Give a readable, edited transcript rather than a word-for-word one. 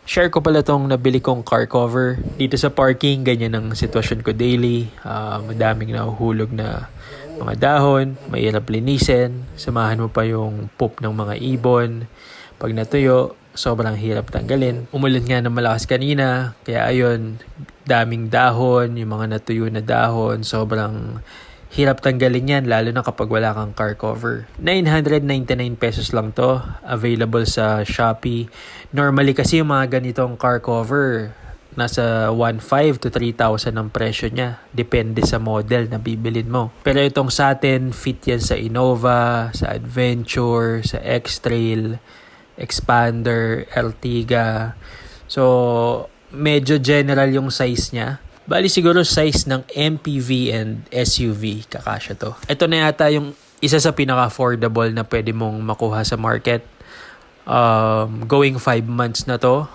Share ko pala tong nabili kong car cover. Dito sa parking, ganyan ang sitwasyon ko daily. Madaming nahuhulog na mga dahon, mahirap linisin. Samahan mo pa yung poop ng mga ibon. Pag natuyo, sobrang hirap tanggalin. Umulan nga ng malakas kanina, kaya ayun, daming dahon, yung mga natuyo na dahon, sobrang hirap tanggalin yan, lalo na kapag wala kang car cover. 999 pesos lang to, available sa Shopee. Normally kasi yung mga ganitong car cover, nasa 1,500 to 3,000 ang presyo niya. Depende sa model na bibilin mo. Pero itong sa atin, fit yan sa Innova, sa Adventure, sa X-Trail, Expander, Ertiga. So, medyo general yung size niya. Bali siguro size ng MPV and SUV, kakasya to. Ito na yata yung isa sa pinaka-affordable na pwede mong makuha sa market. Going 5 months na to.